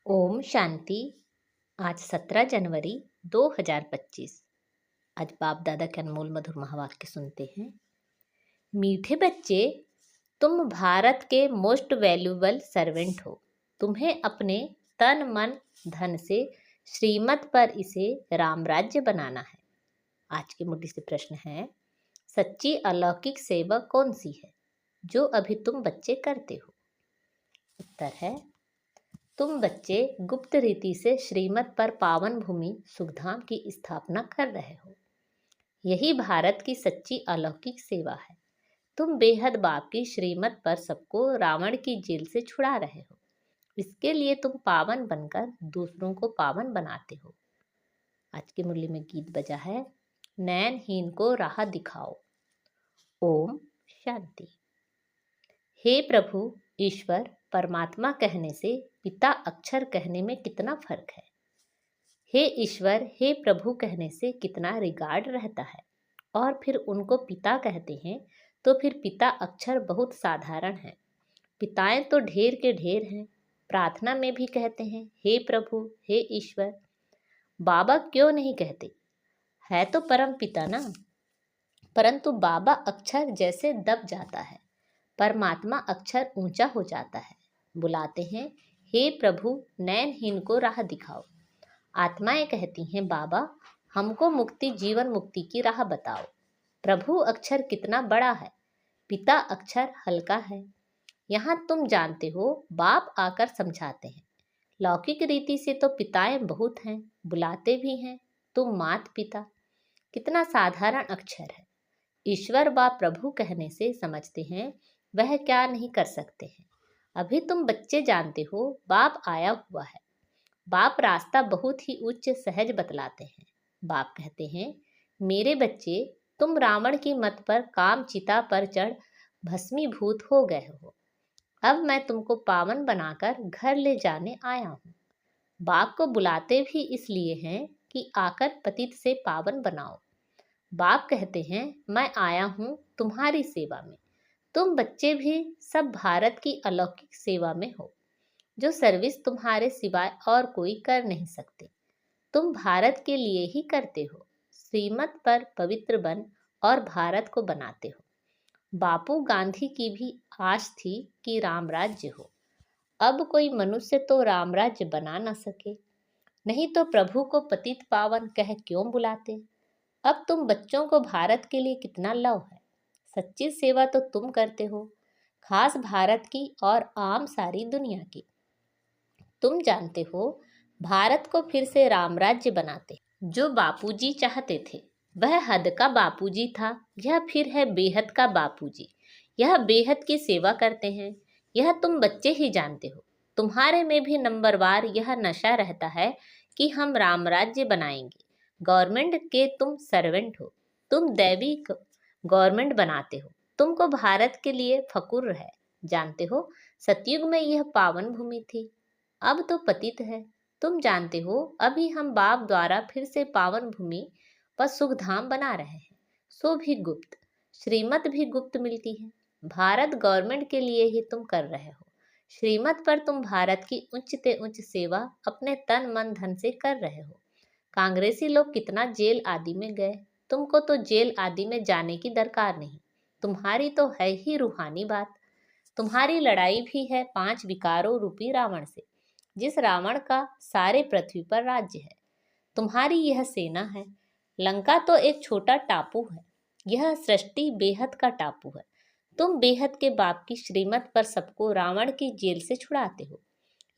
ओम शांति। आज 17 जनवरी 2025। आज बाप दादा के अनमोल मधुर महावाक्य सुनते हैं। मीठे बच्चे, तुम भारत के मोस्ट वैल्यूएबल सर्वेंट हो। तुम्हें अपने तन मन धन से श्रीमत पर इसे राम राज्य बनाना है। आज की मुद्दे से प्रश्न है, सच्ची अलौकिक सेवा कौन सी है जो अभी तुम बच्चे करते हो? उत्तर है, तुम बच्चे गुप्त रीति से श्रीमत पर पावन भूमि सुखधाम की स्थापना कर रहे हो। यही भारत की सच्ची अलौकिक सेवा है। तुम बेहद बाप की श्रीमत पर सबको रावण की जेल से छुड़ा रहे हो। इसके लिए तुम पावन बनकर दूसरों को पावन बनाते हो। आज की मुरली में गीत बजा है, नयनहीन को राह दिखाओ। ओम शांति। हे प्रभु ईश्वर परमात्मा कहने से पिता अक्षर कहने में कितना फर्क है। हे ईश्वर हे प्रभु कहने से कितना रिगार्ड रहता है, और फिर उनको पिता कहते हैं तो फिर पिता अक्षर बहुत साधारण है। पिताएं तो ढेर के ढेर हैं। प्रार्थना में भी कहते हैं हे प्रभु हे ईश्वर। बाबा क्यों नहीं कहते? है तो परम पिता ना। परंतु बाबा अक्षर जैसे दब जाता है, परमात्मा अक्षर ऊंचा हो जाता है। बुलाते हैं हे प्रभु नयनहीन को राह दिखाओ। आत्माएं कहती हैं बाबा हमको मुक्ति जीवन मुक्ति की राह बताओ। प्रभु अक्षर कितना बड़ा है, पिता अक्षर हल्का है। यहाँ तुम जानते हो, बाप आकर समझाते हैं। लौकिक रीति से तो पिताएं बहुत हैं, बुलाते भी हैं तुम मात पिता। कितना साधारण अक्षर है। ईश्वर बाप प्रभु कहने से समझते हैं वह क्या नहीं कर सकते हैं। अभी तुम बच्चे जानते हो बाप आया हुआ है। बाप रास्ता बहुत ही उच्च सहज बतलाते हैं। बाप कहते हैं मेरे बच्चे, तुम रावण की मत पर काम चिता पर चढ़ भस्मीभूत हो गए हो। अब मैं तुमको पावन बनाकर घर ले जाने आया हूँ। बाप को बुलाते भी इसलिए हैं कि आकर पतित से पावन बनाओ। बाप कहते हैं मैं आया हूँ तुम्हारी सेवा में। तुम बच्चे भी सब भारत की अलौकिक सेवा में हो, जो सर्विस तुम्हारे सिवाय और कोई कर नहीं सकते। तुम भारत के लिए ही करते हो। श्रीमत पर पवित्र बन और भारत को बनाते हो। बापू गांधी की भी आश थी कि राम राज्य हो। अब कोई मनुष्य तो राम राज्य बना न सके, नहीं तो प्रभु को पतित पावन कह क्यों बुलाते। अब तुम बच्चों को भारत के लिए कितना लव है। सच्ची सेवा तो तुम करते हो, खास भारत की और आम सारी दुनिया की। तुम जानते हो भारत को फिर से राम राज्य बनाते। जो बापूजी चाहते थे वह हद का बापूजी था, यह फिर है बेहद का बापूजी। यह बेहद की सेवा करते हैं, यह तुम बच्चे ही जानते हो। तुम्हारे में भी नंबरवार यह नशा रहता है कि हम राम राज्य बनाएंगे। गवर्नमेंट के तुम सर्वेंट हो, तुम दैवी गवर्नमेंट बनाते हो। तुमको भारत के लिए फकुर है। जानते हो सतयुग में यह पावन भूमि थी, अब तो पतित है। तुम जानते हो अभी हम बाप द्वारा फिर से पावन भूमि पर सुखधाम बना रहे हैं, सो भी गुप्त। श्रीमत भी गुप्त मिलती है। भारत गवर्नमेंट के लिए ही तुम कर रहे हो। श्रीमत पर तुम भारत की उच्चते उच्च सेवा अपने तन मन धन से कर रहे हो। कांग्रेसी लोग कितना जेल आदि में गए, तुमको तो जेल आदि में जाने की दरकार नहीं। तुम्हारी तो है ही रूहानी बात। तुम्हारी लड़ाई भी है 5 विकारों रूपी रावण से, जिस रावण का सारे पृथ्वी पर राज्य है। तुम्हारी यह सेना है। लंका तो एक छोटा टापू है, यह सृष्टि बेहद का टापू है। तुम बेहद के बाप की श्रीमत पर सबको रावण की जेल से छुड़ाते हो।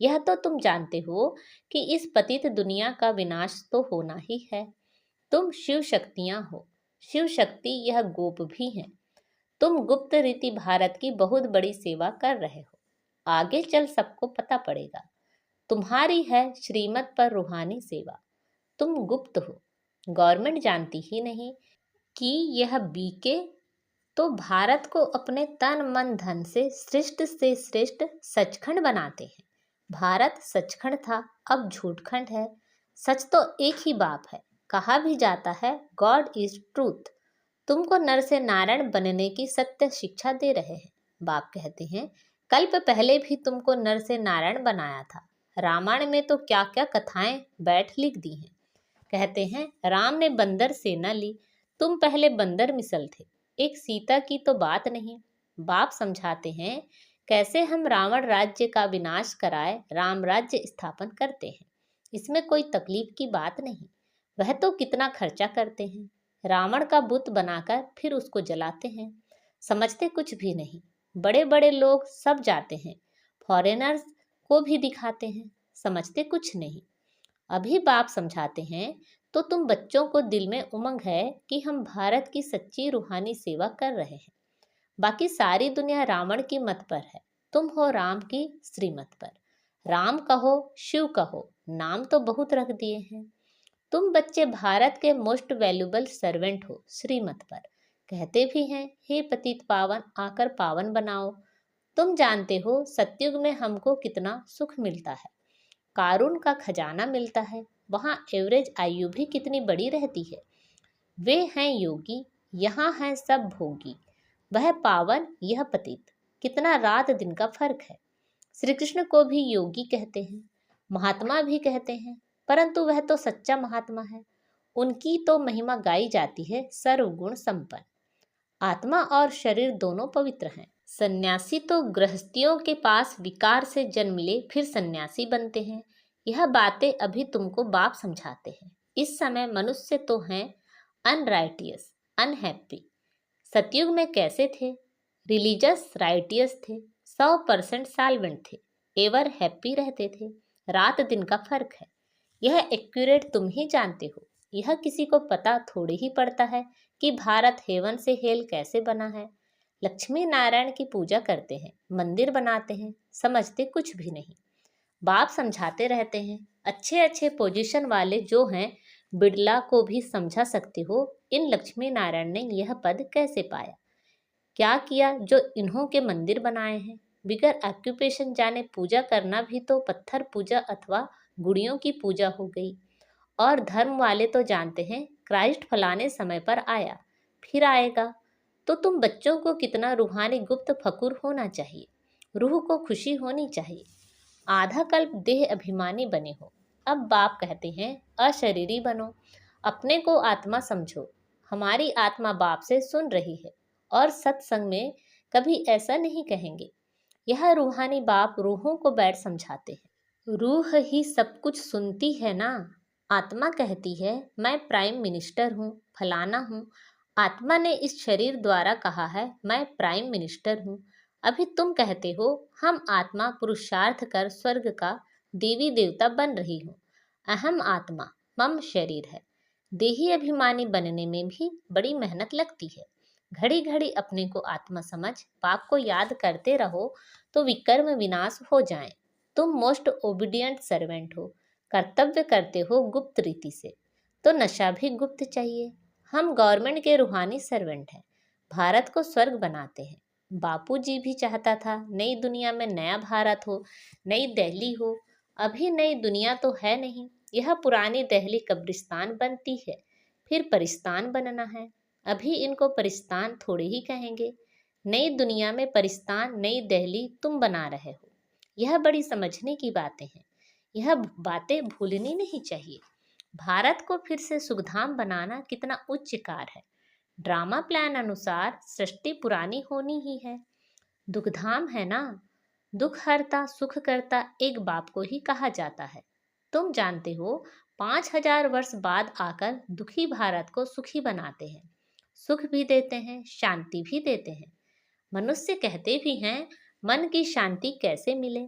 यह तो तुम जानते हो कि इस पतित दुनिया का विनाश तो होना ही है। तुम शिव शक्तियां हो। शिव शक्ति यह गोप भी हैं। तुम गुप्त रीति भारत की बहुत बड़ी सेवा कर रहे हो। आगे चल सबको पता पड़ेगा। तुम्हारी है श्रीमत पर रूहानी सेवा। तुम गुप्त हो, गवर्नमेंट जानती ही नहीं कि यह बीके तो भारत को अपने तन मन धन से श्रेष्ठ सचखंड बनाते हैं। भारत सचखंड था, अब झूठखंड है। सच तो एक ही बाप है। कहा भी जाता है गॉड इज ट्रूथ। तुमको नर से नारायण बनने की सत्य शिक्षा दे रहे हैं। बाप कहते हैं कल्प पहले भी तुमको नर से नारायण बनाया था। रामायण में तो क्या क्या कथाएं बैठ लिख दी हैं। कहते हैं राम ने बंदर सेना ली, तुम पहले बंदर मिसल थे, एक सीता की तो बात नहीं। बाप समझाते हैं कैसे हम रावण राज्य का विनाश कराए राम राज्य स्थापन करते हैं। इसमें कोई तकलीफ की बात नहीं। वह तो कितना खर्चा करते हैं, रावण का बुत बनाकर फिर उसको जलाते हैं। समझते कुछ भी नहीं। बड़े बड़े लोग सब जाते हैं, फॉरेनर्स को भी दिखाते हैं, समझते कुछ नहीं। अभी बाप समझाते हैं तो तुम बच्चों को दिल में उमंग है कि हम भारत की सच्ची रूहानी सेवा कर रहे हैं। बाकी सारी दुनिया रावण की मत पर है, तुम हो राम की श्रीमत पर। राम कहो शिव कहो, नाम तो बहुत रख दिए हैं। तुम बच्चे भारत के मोस्ट वैल्यूबल सर्वेंट हो श्रीमत पर। कहते भी हैं हे पतित पावन आकर पावन बनाओ। तुम जानते हो सतयुग में हमको कितना सुख मिलता है, कारून का खजाना मिलता है, वहाँ एवरेज आयु भी कितनी बड़ी रहती है। वे हैं योगी, यहाँ हैं सब भोगी, वह पावन यह पतित, कितना रात दिन का फर्क है। श्री कृष्ण को भी योगी कहते हैं, महात्मा भी कहते हैं, परंतु वह तो सच्चा महात्मा है। उनकी तो महिमा गाई जाती है सर्वगुण संपन्न। आत्मा और शरीर दोनों पवित्र हैं। सन्यासी तो गृहस्थियों के पास विकार से जन्म ले फिर सन्यासी बनते हैं। यह बातें अभी तुमको बाप समझाते हैं। इस समय मनुष्य तो हैं अनराइटियस, अनहैप्पी। सतयुग में कैसे थे? रिलीजियस राइटियस थे, 100% साल्वेंट थे, एवर हैप्पी रहते थे। रात दिन का फर्क है। यह एक्यूरेट तुम ही जानते हो। यह किसी को पता थोड़ी ही पड़ता है कि भारत हेवन से हेल कैसे बना है। लक्ष्मी नारायण की पूजा करते हैं, मंदिर बनाते हैं, समझते कुछ भी नहीं। बाप समझाते रहते हैं। अच्छे अच्छे पोजीशन वाले जो हैं, बिड़ला को भी समझा सकते हो इन लक्ष्मी नारायण ने यह पद कैसे पाया, क्या किया जो इन्हों के मंदिर बनाए हैं। बिगर ऑक्यूपेशन जाने पूजा करना भी तो पत्थर पूजा अथवा गुड़ियों की पूजा हो गई। और धर्म वाले तो जानते हैं क्राइस्ट फलाने समय पर आया, फिर आएगा। तो तुम बच्चों को कितना रूहानी गुप्त फकुर होना चाहिए, रूह को खुशी होनी चाहिए। आधा कल्प देह अभिमानी बने हो। अब बाप कहते हैं अशरीरी बनो, अपने को आत्मा समझो। हमारी आत्मा बाप से सुन रही है और सत्संग में कभी ऐसा नहीं कहेंगे। यह रूहानी बाप रूहों को बैठ समझाते हैं। रूह ही सब कुछ सुनती है ना। आत्मा कहती है मैं प्राइम मिनिस्टर हूँ, फलाना हूँ। आत्मा ने इस शरीर द्वारा कहा है मैं प्राइम मिनिस्टर हूँ। अभी तुम कहते हो हम आत्मा पुरुषार्थ कर स्वर्ग का देवी देवता बन रही हूँ। अहम आत्मा मम शरीर है। देही अभिमानी बनने में भी बड़ी मेहनत लगती है। घड़ी घड़ी अपने को आत्मा समझ पाप को याद करते रहो तो विकर्म विनाश हो जाए। तुम मोस्ट ओबीडियंट सर्वेंट हो, कर्तव्य करते हो गुप्त रीति से, तो नशा भी गुप्त चाहिए। हम गवर्नमेंट के रूहानी सर्वेंट हैं, भारत को स्वर्ग बनाते हैं। बापूजी भी चाहता था नई दुनिया में नया भारत हो, नई दिल्ली हो। अभी नई दुनिया तो है नहीं, यह पुरानी दिल्ली कब्रिस्तान बनती है, फिर परिस्तान बनना है। अभी इनको परिस्तान थोड़े ही कहेंगे। नई दुनिया में परिस्तान नई दिल्ली तुम बना रहे हो। यह बड़ी समझने की बातें हैं, यह बातें भूलनी नहीं चाहिए। भारत को फिर से सुखधाम बनाना कितना उच्च कार्य है। ड्रामा प्लान अनुसार सृष्टि पुरानी होनी ही है। दुखधाम है ना, दुख हरता सुख करता एक बाप को ही कहा जाता है। तुम जानते हो 5000 वर्ष बाद आकर दुखी भारत को सुखी बनाते हैं, सुख भी देते हैं, शांति भी देते हैं। मनुष्य कहते भी हैं मन की शांति कैसे मिले।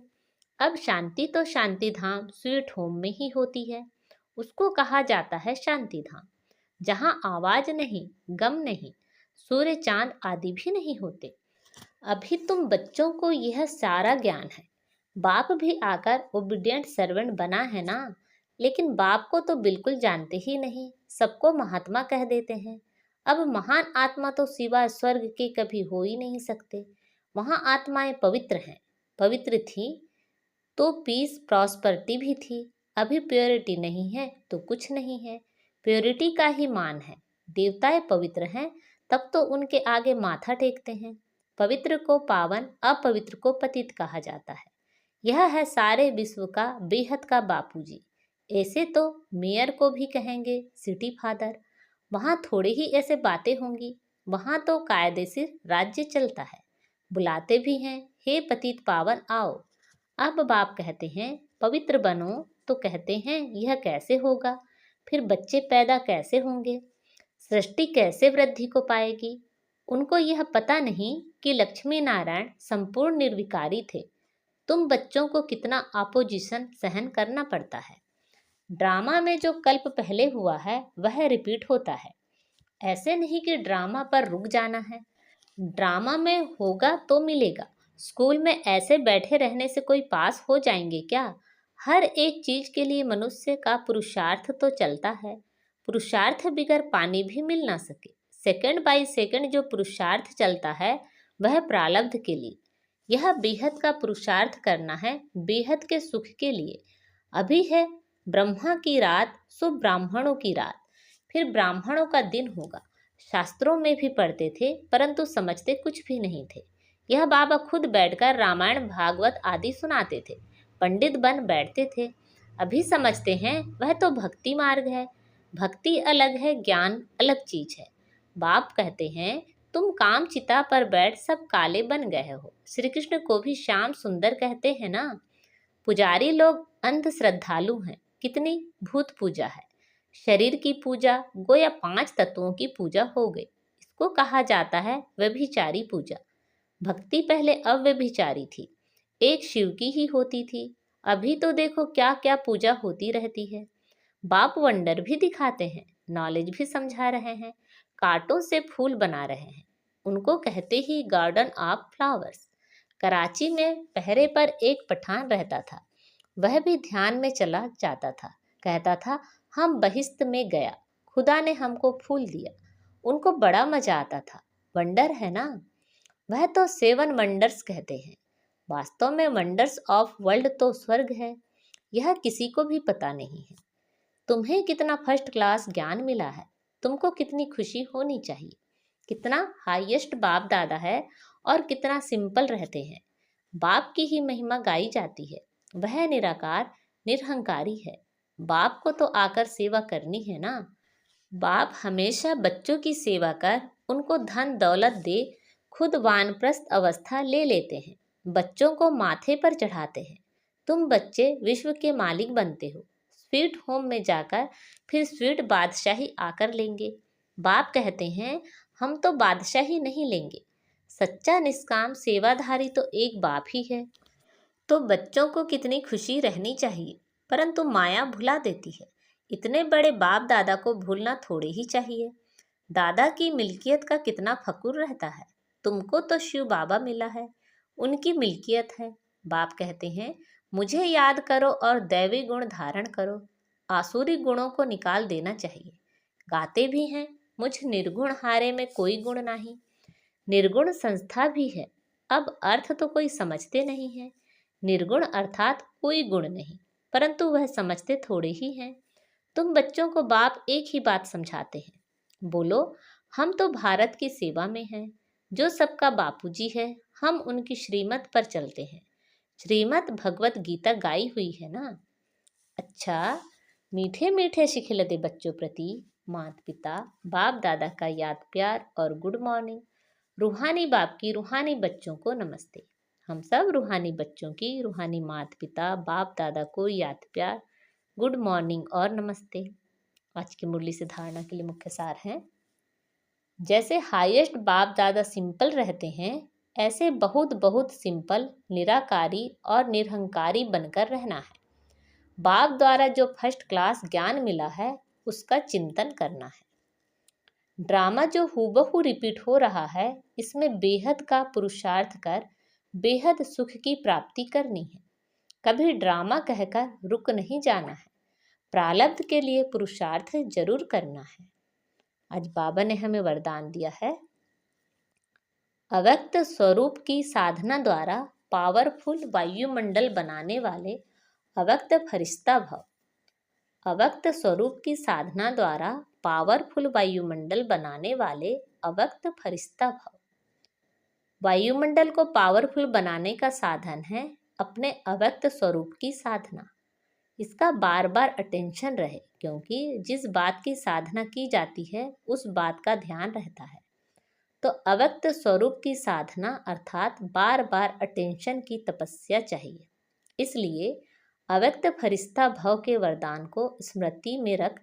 अब शांति तो शांति धाम स्वीट होम में ही होती है, उसको कहा जाता है शांति धाम, जहाँ आवाज नहीं, गम नहीं, सूर्य चांद आदि भी नहीं होते। अभी तुम बच्चों को यह सारा ज्ञान है। बाप भी आकर ओबीडियंट सर्वेंट बना है ना, लेकिन बाप को तो बिल्कुल जानते ही नहीं, सबको महात्मा कह देते हैं। अब महान आत्मा तो सिवा स्वर्ग के कभी हो ही नहीं सकते। वहाँ आत्माएं पवित्र हैं, पवित्र थी तो पीस प्रॉस्पर्टी भी थी। अभी प्योरिटी नहीं है तो कुछ नहीं है, प्योरिटी का ही मान है। देवताएं पवित्र हैं तब तो उनके आगे माथा टेकते हैं। पवित्र को पावन, अपवित्र को पतित कहा जाता है। यह है सारे विश्व का बेहद का बापूजी। ऐसे तो मेयर को भी कहेंगे सिटी फादर। वहाँ थोड़े ही ऐसे बातें होंगी। वहाँ तो कायदे से राज्य चलता है। बुलाते भी हैं, हे पतित पावन आओ। अब बाप कहते हैं पवित्र बनो, तो कहते हैं यह कैसे होगा? फिर बच्चे पैदा कैसे होंगे? सृष्टि कैसे वृद्धि को पाएगी? उनको यह पता नहीं कि लक्ष्मी नारायण संपूर्ण निर्विकारी थे। तुम बच्चों को कितना अपोजिशन सहन करना पड़ता है। ड्रामा में जो कल्प पहले हुआ है वह रिपीट होता है। ऐसे नहीं कि ड्रामा पर रुक जाना है। ड्रामा में होगा तो मिलेगा। स्कूल में ऐसे बैठे रहने से कोई पास हो जाएंगे क्या? हर एक चीज के लिए मनुष्य का पुरुषार्थ तो चलता है। पुरुषार्थ बिगर पानी भी मिल ना सके। सेकंड बाय सेकंड जो पुरुषार्थ चलता है वह प्रारब्ध के लिए। यह बेहद का पुरुषार्थ करना है, बेहद के सुख के लिए। अभी है ब्रह्मा की रात, सो ब्राह्मणों की रात। फिर ब्राह्मणों का दिन होगा। शास्त्रों में भी पढ़ते थे परंतु समझते कुछ भी नहीं थे। यह बाबा खुद बैठकर रामायण भागवत आदि सुनाते थे। पंडित बन बैठते थे। अभी समझते हैं वह तो भक्ति मार्ग है। भक्ति अलग है, ज्ञान अलग चीज है। बाप कहते हैं तुम काम चिता पर बैठ सब काले बन गए हो। श्री कृष्ण को भी श्याम सुंदर कहते हैं ना। पुजारी लोग अंध श्रद्धालु हैं। कितनी भूत पूजा है। शरीर की पूजा गोया 5 तत्वों की पूजा हो गई। इसको कहा जाता है व्यभिचारी पूजा। भक्ति पहले अव्यभिचारी थी, एक शिव की ही होती थी। अभी तो देखो क्या क्या पूजा होती रहती है। बाप वंडर भी दिखाते हैं, नॉलेज भी समझा रहे हैं, कांटों से फूल बना रहे हैं। उनको कहते ही गार्डन ऑफ फ्लावर्स। कराची में पहरे पर एक पठान रहता था। वह भी ध्यान में चला जाता था। कहता था हम बहिश्त में गया, खुदा ने हमको फूल दिया। उनको बड़ा मजा आता था। वंडर है ना। वह तो 7 वंडर्स कहते हैं। वास्तव में वंडर्स ऑफ वर्ल्ड तो स्वर्ग है। यह किसी को भी पता नहीं है। तुम्हें कितना फर्स्ट क्लास ज्ञान मिला है। तुमको कितनी खुशी होनी चाहिए। कितना हाईएस्ट बाप दादा है और कितना सिंपल रहते हैं। बाप की ही महिमा गाई जाती है। वह निराकार निरहंकारी है। बाप को तो आकर सेवा करनी है ना। बाप हमेशा बच्चों की सेवा कर उनको धन दौलत दे खुद वानप्रस्थ अवस्था ले लेते हैं। बच्चों को माथे पर चढ़ाते हैं। तुम बच्चे विश्व के मालिक बनते हो। स्वीट होम में जाकर फिर स्वीट बादशाही आकर लेंगे। बाप कहते हैं हम तो बादशाही नहीं लेंगे। सच्चा निष्काम सेवाधारी तो एक बाप ही है। तो बच्चों को कितनी खुशी रहनी चाहिए, परंतु माया भुला देती है। इतने बड़े बाप दादा को भूलना थोड़े ही चाहिए। दादा की मिल्कियत का कितना फकुर रहता है। तुमको तो शिव बाबा मिला है, उनकी मिल्कियत है। बाप कहते हैं मुझे याद करो और दैवी गुण धारण करो। आसुरी गुणों को निकाल देना चाहिए। गाते भी हैं मुझ निर्गुण हारे में कोई गुण नहीं। निर्गुण संस्था भी है। अब अर्थ तो कोई समझते नहीं है। निर्गुण अर्थात कोई गुण नहीं, परंतु वह समझते थोड़े ही हैं। तुम बच्चों को बाप एक ही बात समझाते हैं। बोलो हम तो भारत की सेवा में हैं। जो सबका बापूजी है, हम उनकी श्रीमत पर चलते हैं। श्रीमत भगवत गीता गाई हुई है ना। अच्छा, मीठे मीठे शिखलते बच्चों प्रति माता पिता बाप दादा का याद प्यार और गुड मॉर्निंग। रूहानी बाप की रूहानी बच्चों को नमस्ते। हम सब रूहानी बच्चों की रूहानी माता पिता बाप दादा को याद प्यार, गुड मॉर्निंग और नमस्ते। आज की मुरली से धारणा के लिए मुख्य सार है, जैसे हाईएस्ट बाप दादा सिंपल रहते हैं, ऐसे बहुत बहुत सिंपल निराकारी और निरहंकारी बनकर रहना है। बाप द्वारा जो फर्स्ट क्लास ज्ञान मिला है उसका चिंतन करना है। ड्रामा जो हूबहू रिपीट हो रहा है, इसमें बेहद का पुरुषार्थ कर बेहद सुख की प्राप्ति करनी है। कभी ड्रामा कहकर रुक नहीं जाना है। प्रारब्ध के लिए पुरुषार्थ जरूर करना है। आज बाबा ने हमें वरदान दिया है, अव्यक्त स्वरूप की साधना द्वारा पावरफुल वायुमंडल बनाने वाले अव्यक्त फरिश्ता भव। अव्यक्त स्वरूप की साधना द्वारा पावरफुल वायुमंडल बनाने वाले अव्यक्त फरिश्ता भव। वायुमंडल को पावरफुल बनाने का साधन है अपने अव्यक्त स्वरूप की साधना। इसका बार बार अटेंशन रहे, क्योंकि जिस बात की साधना की जाती है उस बात का ध्यान रहता है। तो अव्यक्त स्वरूप की साधना अर्थात बार बार अटेंशन की तपस्या चाहिए। इसलिए अव्यक्त फरिश्ता भव के वरदान को स्मृति में रख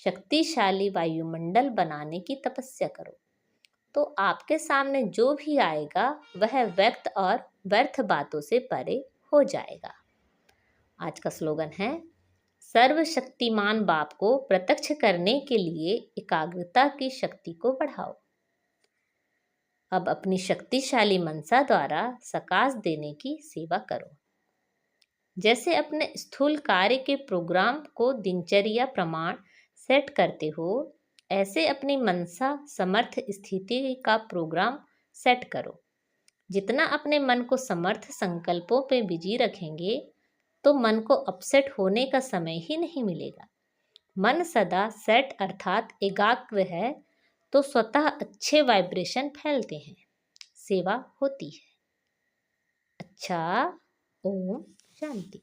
शक्तिशाली वायुमंडल बनाने की तपस्या करो। तो आपके सामने जो भी आएगा वह व्यक्त और व्यर्थ बातों से परे हो जाएगा। आज का स्लोगन है, सर्वशक्तिमान बाप को प्रत्यक्ष करने के लिए एकाग्रता की शक्ति को बढ़ाओ। अब अपनी शक्तिशाली मनसा द्वारा सकाश देने की सेवा करो। जैसे अपने स्थूल कार्य के प्रोग्राम को दिनचर्या प्रमाण सेट करते हो, ऐसे अपनी मनसा समर्थ स्थिति का प्रोग्राम सेट करो। जितना अपने मन को समर्थ संकल्पों पे बिजी रखेंगे तो मन को अपसेट होने का समय ही नहीं मिलेगा। मन सदा सेट अर्थात एकाग्र है तो स्वतः अच्छे वाइब्रेशन फैलते हैं, सेवा होती है। अच्छा, ओम शांति।